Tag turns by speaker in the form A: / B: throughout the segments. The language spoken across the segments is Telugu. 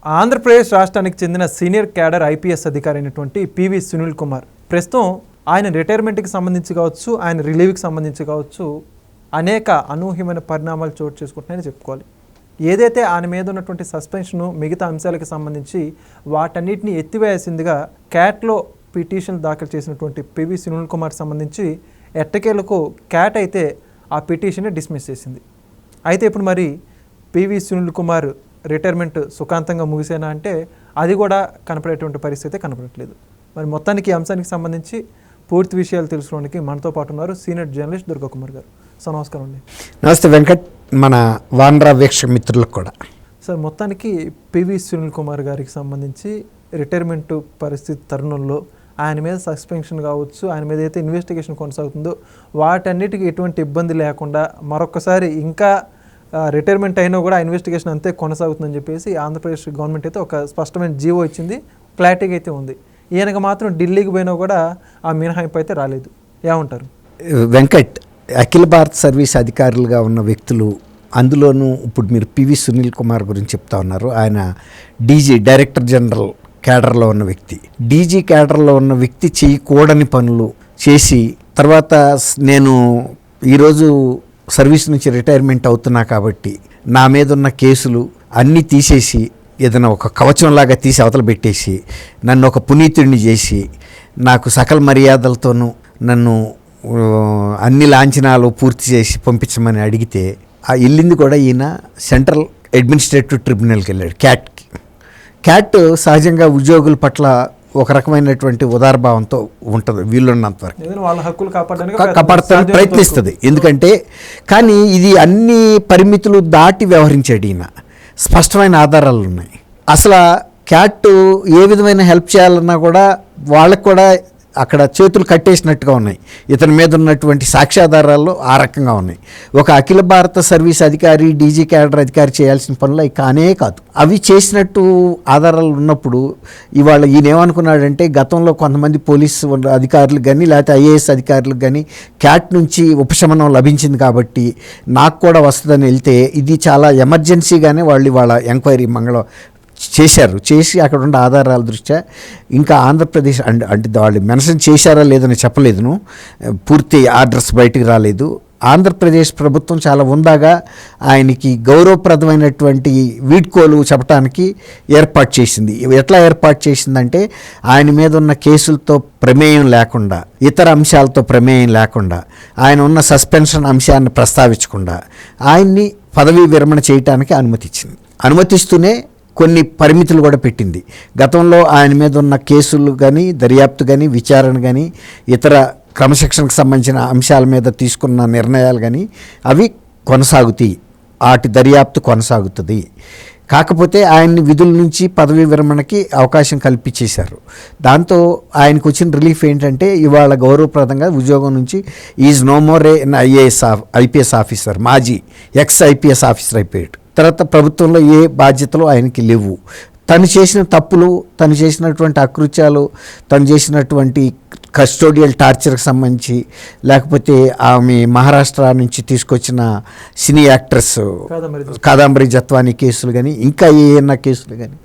A: ఆంధ్రప్రదేశ్ రాష్ట్రానికి చెందిన సీనియర్ క్యాడర్ ఐపీఎస్ అధికారి అయినటువంటి పివి సునీల్ కుమార్ ప్రస్తుతం ఆయన రిటైర్మెంట్కి సంబంధించి కావచ్చు, ఆయన రిలీవ్కి సంబంధించి కావచ్చు, అనేక అనూహ్యమైన పరిణామాలు చోటు చేసుకుంటున్నాయని చెప్పుకోవాలి. ఏదైతే ఆయన మీద ఉన్నటువంటి సస్పెన్షను మిగతా అంశాలకు సంబంధించి వాటన్నిటిని ఎత్తివేయాల్సిందిగా క్యాట్లో పిటిషన్ దాఖలు చేసినటువంటి పివి సునీల్ కుమార్ సంబంధించి ఎట్టకేలకు క్యాట్ అయితే ఆ పిటిషన్ని డిస్మిస్ చేసింది. అయితే ఇప్పుడు మరి పివి సునీల్ కుమార్ రిటైర్మెంట్ సుఖాంతంగా ముగిసేనా అంటే అది కూడా కనపడేటువంటి పరిస్థితి కనపడట్లేదు. మరి మొత్తానికి ఈ అంశానికి సంబంధించి పూర్తి విషయాలు తెలుసుకోవడానికి మనతో పాటు ఉన్నారు సీనియర్ జర్నలిస్ట్ దుర్గాకుమార్ గారు. సార్ నమస్కారం అండి.
B: నమస్తే వెంకట్, మన వానరా వీక్ష మిత్రులకు కూడా.
A: సార్ మొత్తానికి పివి సునీల్ కుమార్ గారికి సంబంధించి రిటైర్మెంట్ పరిస్థితి తరుణంలో ఆయన మీద సస్పెన్షన్ కావచ్చు, ఆయన మీద అయితే ఇన్వెస్టిగేషన్ కొనసాగుతుందో వాటన్నిటికీ ఎటువంటి ఇబ్బంది లేకుండా మరొకసారి ఇంకా రిటైర్మెంట్ అయినా కూడా ఇన్వెస్టిగేషన్ అంతే కొనసాగుతుందని చెప్పేసి ఆంధ్రప్రదేశ్ గవర్నమెంట్ అయితే ఒక స్పష్టమైన జీవో ఇచ్చింది, క్లారిటీగా అయితే ఉంది. ఈయనకు మాత్రం ఢిల్లీకి పోయినా కూడా ఆ మినహాయింపు అయితే రాలేదు. ఏమంటారు
B: వెంకట్? అఖిల భారత సర్వీస్ అధికారులుగా ఉన్న వ్యక్తులు, అందులోనూ ఇప్పుడు మీరు పివి సునీల్ కుమార్ గురించి చెప్తా ఉన్నారు. ఆయన డీజీ, డైరెక్టర్ జనరల్ క్యాడర్లో ఉన్న వ్యక్తి. డీజీ క్యాడర్లో ఉన్న వ్యక్తి చేయకూడని పనులు చేసి తర్వాత నేను ఈరోజు సర్వీస్ నుంచి రిటైర్మెంట్ అవుతున్నా కాబట్టి నా మీద ఉన్న కేసులు అన్నీ తీసేసి ఏదైనా ఒక కవచంలాగా తీసి అవతల పెట్టేసి నన్ను ఒక పునీతుడిని చేసి నాకు సకల మర్యాదలతోనూ నన్ను అన్ని లాంఛనాలు పూర్తి చేసి పంపించమని అడిగితే ఆ వెళ్ళింది కూడా ఈయన సెంట్రల్ అడ్మినిస్ట్రేటివ్ ట్రిబ్యునల్కి వెళ్ళాడు, క్యాట్కి. క్యాట్ సహజంగా ఉద్యోగుల పట్ల ఒక రకమైనటువంటి ఉదారభావంతో ఉంటుంది, వీళ్ళున్నంత వరకు కాపాడతానికి ప్రయత్నిస్తుంది. ఎందుకంటే కానీ ఇది అన్ని పరిమితులు దాటి వ్యవహరించాడు ఈయన. స్పష్టమైన ఆధారాలు ఉన్నాయి. అసలు క్యాట్ ఏ విధమైన హెల్ప్ చేయాలన్నా కూడా వాళ్ళకు కూడా అక్కడ చేతులు కట్టేసినట్టుగా ఉన్నాయి. ఇతని మీద ఉన్నటువంటి సాక్ష్యాధారాలు ఆ రకంగా ఉన్నాయి. ఒక అఖిల భారత సర్వీస్ అధికారి, డీజీ క్యాడర్ అధికారి చేయాల్సిన పనులు అవి కానే కాదు. అవి చేసినట్టు ఆధారాలు ఉన్నప్పుడు ఇవాళ ఈయన ఏమనుకున్నాడంటే గతంలో కొంతమంది పోలీసు అధికారులకు కానీ లేకపోతే ఐఏఎస్ అధికారులకు కానీ క్యాట్ నుంచి ఉపశమనం లభించింది కాబట్టి నాకు కూడా వస్తుందని వెళ్తే ఇది చాలా ఎమర్జెన్సీగానే వాళ్ళు ఇవాళ ఎంక్వైరీ చేసి అక్కడ ఉన్న ఆధారాల దృష్ట్యా ఇంకా ఆంధ్రప్రదేశ్ అంటే వాళ్ళు మెన్షన్ చేశారా లేదని చెప్పలేదును, పూర్తి ఆర్డర్స్ బయటికి రాలేదు. ఆంధ్రప్రదేశ్ ప్రభుత్వం చాలా ఉందాగా ఆయనకి గౌరవప్రదమైనటువంటి వీడ్కోలు చెప్పడానికి ఏర్పాటు చేసింది. ఎట్లా ఏర్పాటు చేసిందంటే ఆయన మీద ఉన్న కేసులతో ప్రమేయం లేకుండా, ఇతర అంశాలతో ప్రమేయం లేకుండా, ఆయన ఉన్న సస్పెన్షన్ అంశాన్ని ప్రస్తావించకుండా ఆయన్ని పదవీ విరమణ చేయడానికి అనుమతిస్తూనే కొన్ని పరిమితులు కూడా పెట్టింది. గతంలో ఆయన మీద ఉన్న కేసులు కానీ, దర్యాప్తు కానీ, విచారణ కానీ, ఇతర క్రమశిక్షణకు సంబంధించిన అంశాల మీద తీసుకున్న నిర్ణయాలు కానీ అవి కొనసాగుతాయి, వాటి దర్యాప్తు కొనసాగుతుంది. కాకపోతే ఆయన్ని విధుల నుంచి పదవీ విరమణకి అవకాశం కల్పించేశారు. దాంతో ఆయనకు వచ్చిన రిలీఫ్ ఏంటంటే ఇవాళ గౌరవప్రదంగా ఉద్యోగం నుంచి is no more a IPS officer, మాజీ ఎక్స్ ఐపీఎస్ ఆఫీసర్ అయిపోయాడు. తర్వాత ప్రభుత్వంలో ఏ బాధ్యతలు ఆయనకి లేవు. తను చేసిన తప్పులు, తను చేసినటువంటి అకృత్యాలు, తను చేసినటువంటి కస్టోడియల్ టార్చర్కి సంబంధించి, లేకపోతే ఆమె మహారాష్ట్ర నుంచి తీసుకొచ్చిన సినీ యాక్ట్రెస్ కాదంబరి జత్వానీ కేసులు కానీ, ఇంకా ఏమైనా కేసులు కానీ,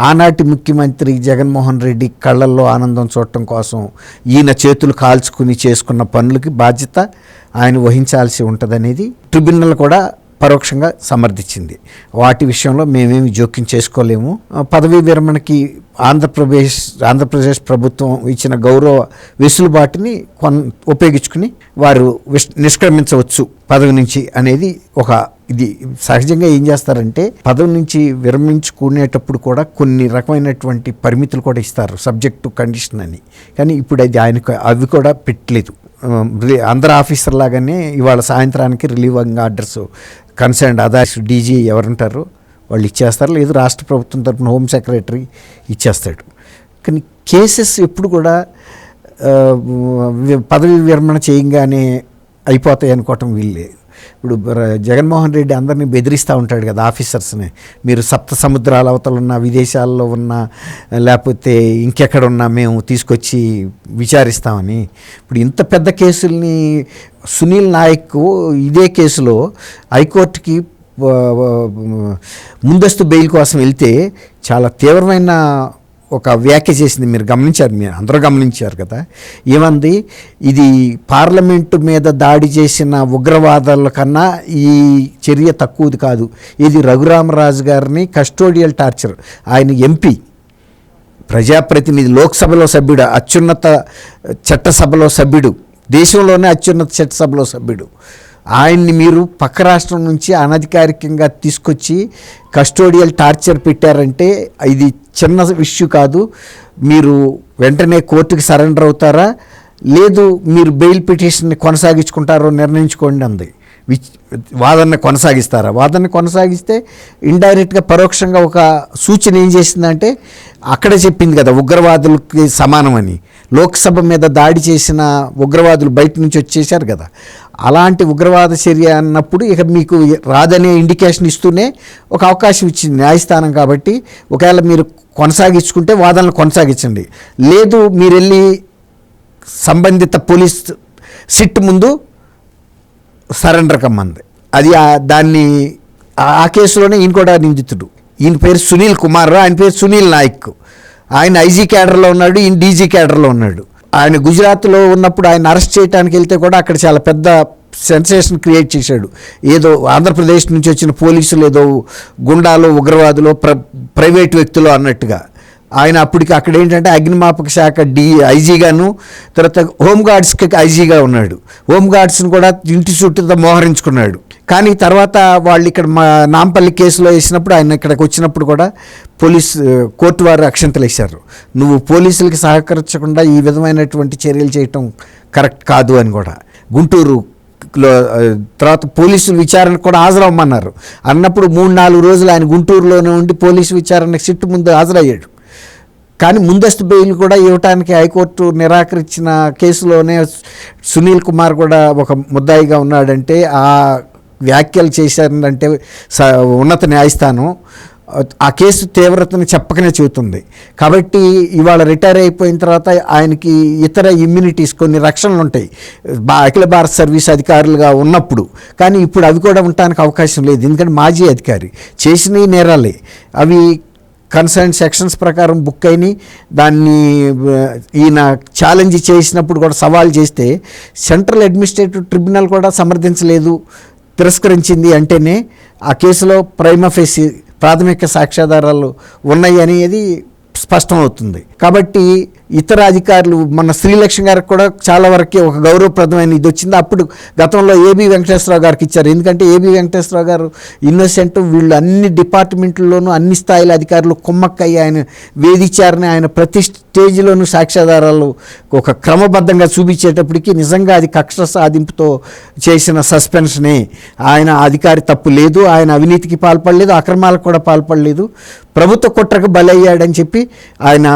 B: ఆనాటి ముఖ్యమంత్రి జగన్మోహన్ రెడ్డి కళ్ళల్లో ఆనందం చూడటం కోసం ఈయన చేతులు కాల్చుకుని చేసుకున్న పనులకి బాధ్యత ఆయన వహించాల్సి ఉంటుందనేది ట్రిబ్యునల్ కూడా పరోక్షంగా సమర్థించింది. వాటి విషయంలో మేమేమి జోక్యం చేసుకోలేము. పదవీ విరమణకి ఆంధ్రప్రదేశ్ ప్రభుత్వం ఇచ్చిన గౌరవ వెసులుబాటుని ఉపయోగించుకుని వారు నిష్క్రమించవచ్చు పదవి నుంచి అనేది ఇది సహజంగా ఏం చేస్తారంటే పదవి నుంచి విరమించుకునేటప్పుడు కూడా కొన్ని రకమైనటువంటి పరిమితులు కూడా ఇస్తారు, సబ్జెక్ట్ టు కండిషన్ అని. కానీ ఇప్పుడు అవి కూడా పెట్టలేదు. అందరు ఆఫీసర్ లాగానే ఇవాళ సాయంత్రానికి relieving orders concerned authority, DG ఎవరుంటారో వాళ్ళు ఇచ్చేస్తారు, లేదు రాష్ట్ర ప్రభుత్వం తరఫున హోమ్ సెక్రటరీ ఇచ్చేస్తాడు. కానీ కేసెస్ ఎప్పుడు కూడా పదవి విరమణ చేయంగానే అయిపోతాయి అనుకోవటం వీళ్ళే. ఇప్పుడు జగన్మోహన్ రెడ్డి అందరినీ బెదిరిస్తూ ఉంటాడు కదా ఆఫీసర్స్ని, మీరు సప్త సముద్రాల అవతల ఉన్న, విదేశాల్లో ఉన్న, లేకపోతే ఇంకెక్కడ ఉన్నా మేము తీసుకొచ్చి విచారిస్తామని. ఇప్పుడు ఇంత పెద్ద కేసుల్ని సునీల్ నాయక్ ఇదే కేసులో హైకోర్టుకి ముందస్తు బెయిల్ కోసం వెళ్తే చాలా తీవ్రమైన ఒక వ్యాఖ్య చేసింది. మీరు గమనించారు, మీరు అందరూ గమనించారు కదా. ఏమంది, ఇది పార్లమెంటు మీద దాడి చేసిన ఉగ్రవాదుల కన్నా ఈ చర్య తక్కువది కాదు. ఇది రఘురామరాజు గారిని కస్టోడియల్ టార్చర్, ఆయన ఎంపీ, ప్రజాప్రతినిధి, లోక్సభలో సభ్యుడు, అత్యున్నత చట్టసభలో సభ్యుడు, దేశంలోనే అత్యున్నత చట్టసభలో సభ్యుడు, ఆయన్ని మీరు పక్క రాష్ట్రం నుంచి అనధికారికంగా తీసుకొచ్చి కస్టోడియల్ టార్చర్ పెట్టారంటే ఇది చిన్న ఇష్యూ కాదు. మీరు వెంటనే కోర్టుకి సరెండర్ అవుతారా, లేదు మీరు బెయిల్ పిటిషన్ని కొనసాగించుకుంటారో నిర్ణయించుకోండి అంది. వాదనని కొనసాగిస్తారా? వాదనని కొనసాగిస్తే ఇండైరెక్ట్గా పరోక్షంగా ఒక సూచన ఏం చేసిందంటే, అక్కడే చెప్పింది కదా ఉగ్రవాదులకి సమానమని. లోక్సభ మీద దాడి చేసిన ఉగ్రవాదులు బయట నుంచి వచ్చేసారు కదా, అలాంటి ఉగ్రవాద చర్య అన్నప్పుడు ఇక మీకు రాదనే ఇండికేషన్ ఇస్తూనే ఒక అవకాశం ఇచ్చింది న్యాయస్థానం. కాబట్టి ఒకవేళ మీరు కొనసాగించుకుంటే వాదనలు కొనసాగించండి, లేదు మీరు వెళ్ళి సంబంధిత పోలీస్ సిట్ ముందు సరెండర్ కమ్మంది. అది దాన్ని ఆ కేసులోనే ఈయన కూడా నిందితుడు. ఈయన పేరు సునీల్ కుమార్, ఆయన పేరు సునీల్ నాయక్. ఆయన ఐజీ క్యాడర్లో ఉన్నాడు, ఈయన డీజీ క్యాడర్లో ఉన్నాడు. ఆయన గుజరాత్లో ఉన్నప్పుడు ఆయన అరెస్ట్ చేయడానికి వెళ్తే కూడా అక్కడ చాలా పెద్ద సెన్సేషన్ క్రియేట్ చేశాడు. ఏదో ఆంధ్రప్రదేశ్ నుంచి వచ్చిన పోలీసులు ఏదో గుండాలు, ఉగ్రవాదులు, ప్రైవేట్ వ్యక్తులు అన్నట్టుగా. ఆయన అప్పటికి అక్కడ ఏంటంటే అగ్నిమాపక శాఖ ఐజీగాను, తర్వాత హోంగార్డ్స్కి ఐజీగా ఉన్నాడు. హోంగార్డ్స్ని కూడా ఇంటి చుట్టూ మోహరించుకున్నాడు. కానీ తర్వాత వాళ్ళు ఇక్కడ నాంపల్లి కేసులో వేసినప్పుడు, ఆయన ఇక్కడికి వచ్చినప్పుడు కూడా కోర్టు వారు అక్షంతలు వేశారు. నువ్వు పోలీసులకి సహకరించకుండా ఈ విధమైనటువంటి చర్యలు చేయటం కరెక్ట్ కాదు అని కూడా. గుంటూరు తర్వాత పోలీసులు విచారణకు కూడా హాజరవ్వమన్నారు. అన్నప్పుడు 3-4 రోజులు ఆయన గుంటూరులోనే ఉండి పోలీసు విచారణకు సిట్టు ముందు హాజరయ్యాడు. కానీ ముందస్తు బెయిల్ కూడా ఇవ్వటానికి హైకోర్టు నిరాకరించిన కేసులోనే సునీల్ కుమార్ కూడా ఒక ముద్దాయిగా ఉన్నాడంటే, ఆ వ్యాఖ్యలు చేశారంటే ఉన్నత న్యాయస్థానం ఆ కేసు తీవ్రతను చెప్పకనే చెబుతుంది. కాబట్టి ఇవాళ రిటైర్ అయిపోయిన తర్వాత ఆయనకి ఇతర ఇమ్యూనిటీస్, కొన్ని రక్షణలు ఉంటాయి అఖిల భారత సర్వీస్ అధికారులుగా ఉన్నప్పుడు. కానీ ఇప్పుడు అవి కూడా ఉండటానికి అవకాశం లేదు, ఎందుకంటే మాజీ అధికారి చేసిన నేరాలే అవి కన్సర్న్ సెక్షన్స్ ప్రకారం బుక్ అయినాయి. దాన్ని ఈయన ఛాలెంజ్ చేసినప్పుడు కూడా సవాల్ చేస్తే సెంట్రల్ అడ్మినిస్ట్రేటివ్ ట్రిబ్యునల్ కూడా సమర్థించలేదు, తిరస్కరించింది. అంటేనే ఆ కేసులో ప్రైమా ఫేసి ప్రాథమిక సాక్ష్యాధారాలు ఉన్నాయి అనేది స్పష్టమవుతుంది. కాబట్టి ఇతర అధికారులు, మన శ్రీలక్ష్మి గారికి కూడా చాలా వరకు ఒక గౌరవప్రదమైన ఇది వచ్చింది. అప్పుడు గతంలో ఏబి వెంకటేశ్వరరావు గారికి ఇచ్చారు, ఎందుకంటే ఏబి వెంకటేశ్వరరావు గారు ఇన్నోసెంట్, వీళ్ళు అన్ని డిపార్ట్మెంట్లలోనూ అన్ని స్థాయిల అధికారులు కుమ్మక్కయ్యి ఆయన వేధించారని ఆయన ప్రతి స్టేజ్లోనూ సాక్ష్యాధారాలు ఒక క్రమబద్ధంగా చూపించేటప్పటికి నిజంగా అది కక్ష సాధింపుతో చేసిన సస్పెన్షనే. ఆయన అధికారి తప్పు లేదు, ఆయన అవినీతికి పాల్పడలేదు, అక్రమాలకు కూడా పాల్పడలేదు, ప్రభుత్వ కుట్రకు బలయ్యాడని చెప్పి ఆయన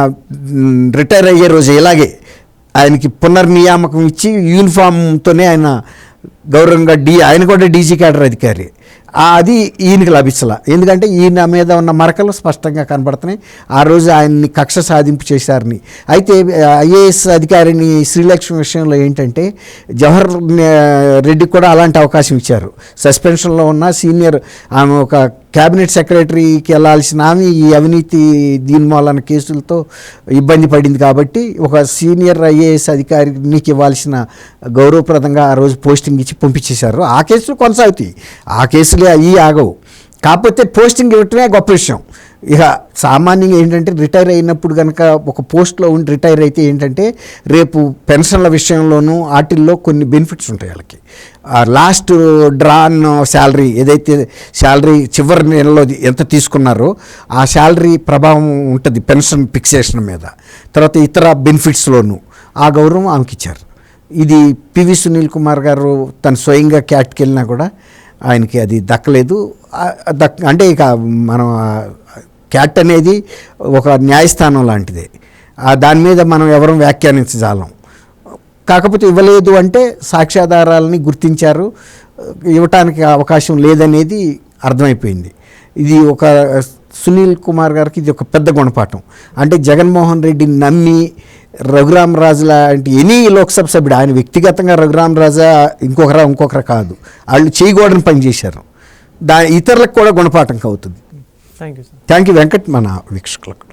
B: రిటైర్ అయ్యే రోజు ఇలాగే ఆయనకి పునర్నియామకం ఇచ్చి యూనిఫామ్తోనే ఆయన గౌరవంగా ఆయన కూడా డీజీ క్యాడర్ అధికారి. అది ఈయనకి లభించాల, ఎందుకంటే ఈయన మీద ఉన్న మరకలు స్పష్టంగా కనబడుతున్నాయి. ఆ రోజు ఆయన్ని కక్ష సాధింపు చేశారని. అయితే ఐఏఎస్ అధికారిని శ్రీలక్ష్మి విషయంలో ఏంటంటే జవహర్ రెడ్డికి కూడా అలాంటి అవకాశం ఇచ్చారు. సస్పెన్షన్లో ఉన్న సీనియర్ ఆమె ఒక క్యాబినెట్ సెక్రటరీకి వెళ్ళాల్సిన ఆమె ఈ అవినీతి దీని మూలన కేసులతో ఇబ్బంది పడింది. కాబట్టి ఒక సీనియర్ ఐఏఎస్ అధికారికి ఇవ్వాల్సిన గౌరవప్రదంగా ఆ రోజు పోస్టింగ్ ఇచ్చి పంపించేశారు. ఆ కేసులు కొనసాగుతాయి, ఆ కేసులే అవి ఆగవు. కాకపోతే పోస్టింగ్ ఇవ్వటమే గొప్ప విషయం. ఇక సామాన్యంగా ఏంటంటే రిటైర్ అయినప్పుడు కనుక ఒక పోస్ట్లో ఉండి రిటైర్ అయితే ఏంటంటే రేపు పెన్షన్ల విషయంలోనూ వాటిల్లో కొన్ని బెనిఫిట్స్ ఉంటాయి వాళ్ళకి. లాస్ట్ డ్రాన్ శాలరీ ఏదైతే శాలరీ చివరి నెలలో ఎంత తీసుకున్నారో ఆ శాలరీ ప్రభావం ఉంటుంది పెన్షన్ ఫిక్సేషన్ మీద. తర్వాత ఇతర బెనిఫిట్స్లోనూ ఆ గౌరవం ఆమెకి ఇచ్చారు. ఇది పివి సునీల్ కుమార్ గారు తను స్వయంగా క్యాట్కి వెళ్ళినా కూడా ఆయనకి అది దక్కలేదు. అంటే ఇక మనం క్యాట్ అనేది ఒక న్యాయస్థానం లాంటిదే, దాని మీద మనం ఎవరూ వ్యాఖ్యానించజాలం. కాకపోతే ఇవ్వలేదు అంటే సాక్ష్యాధారాలని గుర్తించారు, ఇవ్వటానికి అవకాశం లేదనేది అర్థమైపోయింది. ఇది ఒక సునీల్ కుమార్ గారికి ఇది ఒక పెద్ద గుణపాఠం. అంటే జగన్మోహన్ రెడ్డిని నమ్మి రఘురామరాజు లాంటి ఎనీ లోక్సభ సభ్యుడు, ఆయన వ్యక్తిగతంగా రఘురామరాజా ఇంకొకరా కాదు, వాళ్ళు చేయకూడని పని చేశారు. ఇతరులకు కూడా గుణపాఠం అవుతుంది.
A: Thank you sir.
B: Thank you Venkat మన వీక్షకులకు.